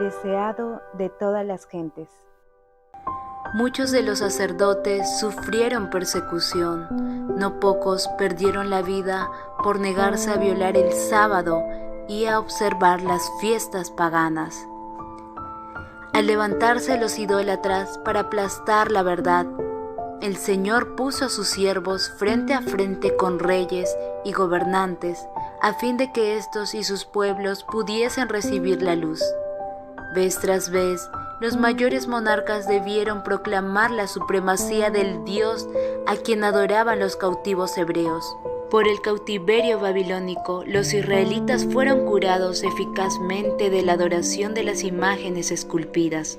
deseado de todas las gentes. Muchos de los sacerdotes sufrieron persecución, no pocos perdieron la vida por negarse a violar el sábado y a observar las fiestas paganas. Al levantarse los idólatras para aplastar la verdad, el Señor puso a sus siervos frente a frente con reyes y gobernantes, a fin de que éstos y sus pueblos pudiesen recibir la luz. Vez tras vez, los mayores monarcas debieron proclamar la supremacía del Dios a quien adoraban los cautivos hebreos. Por el cautiverio babilónico, los israelitas fueron curados eficazmente de la adoración de las imágenes esculpidas.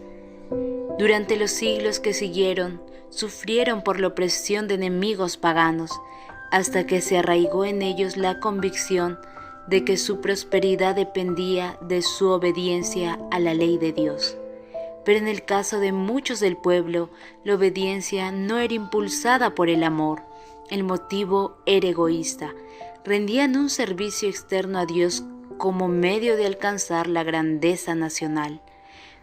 Durante los siglos que siguieron, sufrieron por la opresión de enemigos paganos, hasta que se arraigó en ellos la convicción de que su prosperidad dependía de su obediencia a la ley de Dios. Pero en el caso de muchos del pueblo, la obediencia no era impulsada por el amor. El motivo era egoísta. Rendían un servicio externo a Dios como medio de alcanzar la grandeza nacional.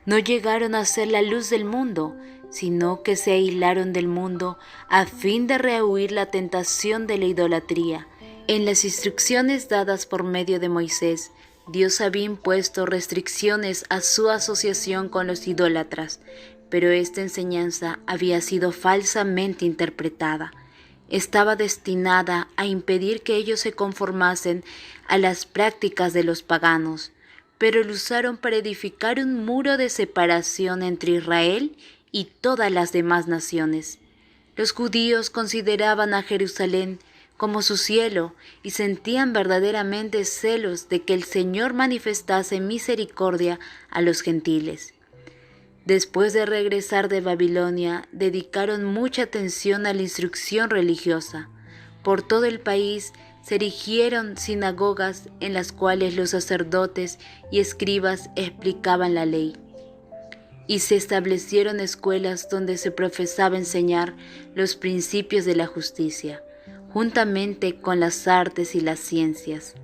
No llegaron a ser la luz del mundo, sino que se aislaron del mundo a fin de rehuir la tentación de la idolatría. En las instrucciones dadas por medio de Moisés, Dios había impuesto restricciones a su asociación con los idólatras, pero esta enseñanza había sido falsamente interpretada. Estaba destinada a impedir que ellos se conformasen a las prácticas de los paganos, pero lo usaron para edificar un muro de separación entre Israel y todas las demás naciones. Los judíos consideraban a Jerusalén como su cielo y sentían verdaderamente celos de que el Señor manifestase misericordia a los gentiles. Después de regresar de Babilonia, dedicaron mucha atención a la instrucción religiosa. Por todo el país se erigieron sinagogas en las cuales los sacerdotes y escribas explicaban la ley. Y se establecieron escuelas donde se profesaba enseñar los principios de la justicia, juntamente con las artes y las ciencias.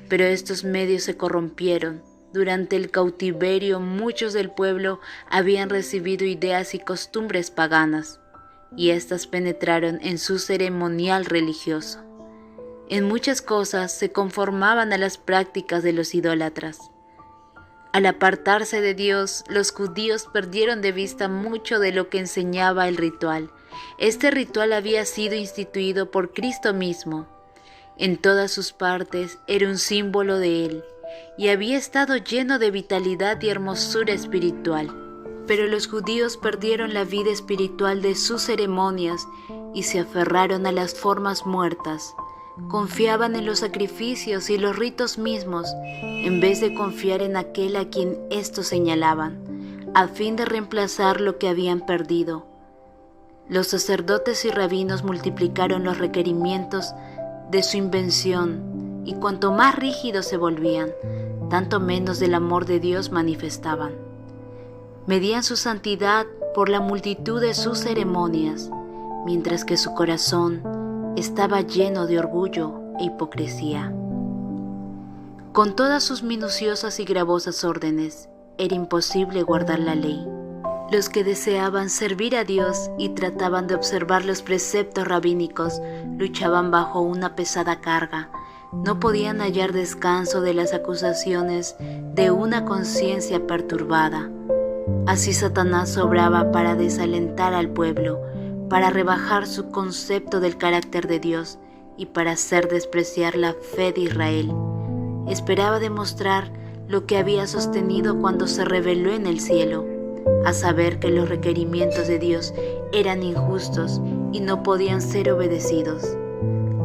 Pero estos medios se corrompieron. Durante el cautiverio muchos del pueblo habían recibido ideas y costumbres paganas, y éstas penetraron en su ceremonial religioso. En muchas cosas se conformaban a las prácticas de los idólatras. Al apartarse de Dios, los judíos perdieron de vista mucho de lo que enseñaba el ritual. Este ritual había sido instituido por Cristo mismo. En todas sus partes era un símbolo de Él, y había estado lleno de vitalidad y hermosura espiritual. Pero los judíos perdieron la vida espiritual de sus ceremonias y se aferraron a las formas muertas. Confiaban en los sacrificios y los ritos mismos, en vez de confiar en aquel a quien estos señalaban, a fin de reemplazar lo que habían perdido. Los sacerdotes y rabinos multiplicaron los requerimientos de su invención, y cuanto más rígidos se volvían, tanto menos del amor de Dios manifestaban. Medían su santidad por la multitud de sus ceremonias, mientras que su corazón estaba lleno de orgullo e hipocresía. Con todas sus minuciosas y gravosas órdenes, era imposible guardar la ley. Los que deseaban servir a Dios y trataban de observar los preceptos rabínicos luchaban bajo una pesada carga. No podían hallar descanso de las acusaciones de una conciencia perturbada. Así Satanás obraba para desalentar al pueblo, para rebajar su concepto del carácter de Dios y para hacer despreciar la fe de Israel. Esperaba demostrar lo que había sostenido cuando se reveló en el cielo, a saber que los requerimientos de Dios eran injustos y no podían ser obedecidos.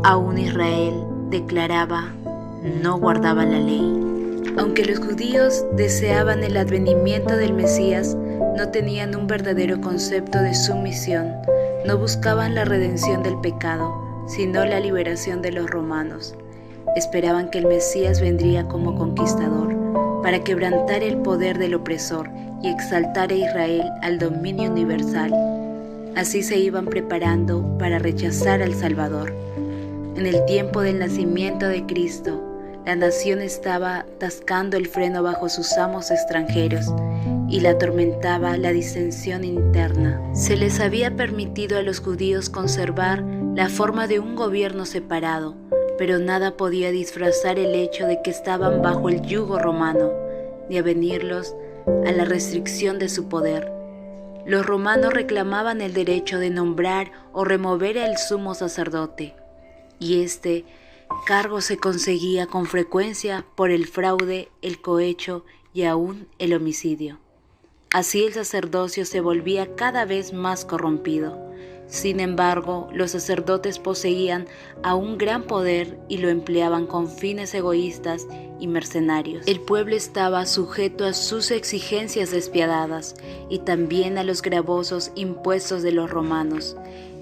Aún Israel, declaraba, no guardaba la ley. Aunque los judíos deseaban el advenimiento del Mesías, no tenían un verdadero concepto de su misión. No buscaban la redención del pecado, sino la liberación de los romanos. Esperaban que el Mesías vendría como conquistador, para quebrantar el poder del opresor y exaltar a Israel al dominio universal. Así se iban preparando para rechazar al Salvador. En el tiempo del nacimiento de Cristo, la nación estaba tascando el freno bajo sus amos extranjeros, y la atormentaba la disensión interna. Se les había permitido a los judíos conservar la forma de un gobierno separado, pero nada podía disfrazar el hecho de que estaban bajo el yugo romano, ni avenirlos a la restricción de su poder. Los romanos reclamaban el derecho de nombrar o remover al sumo sacerdote, y este cargo se conseguía con frecuencia por el fraude, el cohecho y aún el homicidio. Así el sacerdocio se volvía cada vez más corrompido. Sin embargo, los sacerdotes poseían aún gran poder y lo empleaban con fines egoístas y mercenarios. El pueblo estaba sujeto a sus exigencias despiadadas y también a los gravosos impuestos de los romanos.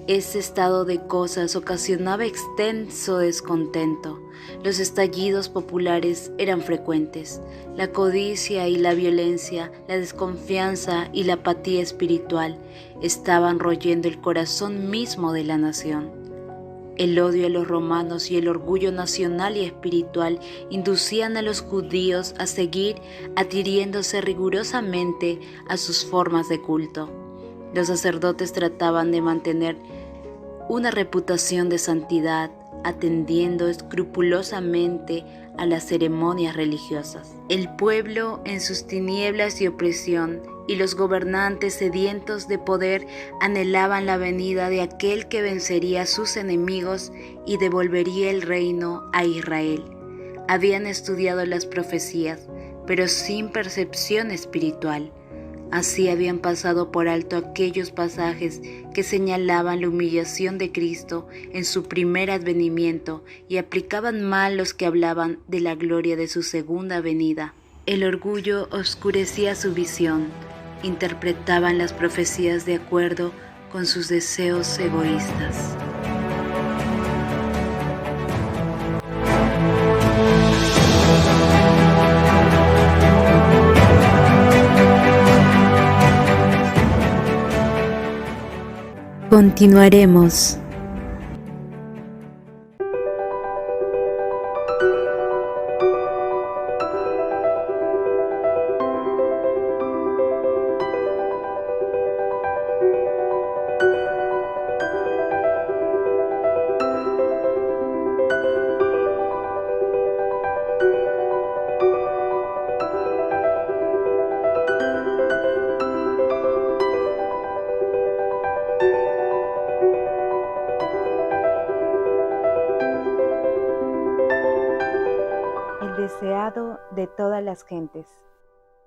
Este estado de cosas ocasionaba extenso descontento. Los estallidos populares eran frecuentes. La codicia y la violencia, la desconfianza y la apatía espiritual estaban royendo el corazón mismo de la nación. El odio a los romanos y el orgullo nacional y espiritual inducían a los judíos a seguir adhiriéndose rigurosamente a sus formas de culto. Los sacerdotes trataban de mantener una reputación de santidad, atendiendo escrupulosamente a las ceremonias religiosas. El pueblo en sus tinieblas y opresión, y los gobernantes sedientos de poder anhelaban la venida de aquel que vencería a sus enemigos y devolvería el reino a Israel. Habían estudiado las profecías, pero sin percepción espiritual. Así habían pasado por alto aquellos pasajes que señalaban la humillación de Cristo en su primer advenimiento y aplicaban mal los que hablaban de la gloria de su segunda venida. El orgullo oscurecía su visión, interpretaban las profecías de acuerdo con sus deseos egoístas. Continuaremos. El deseado de todas las gentes.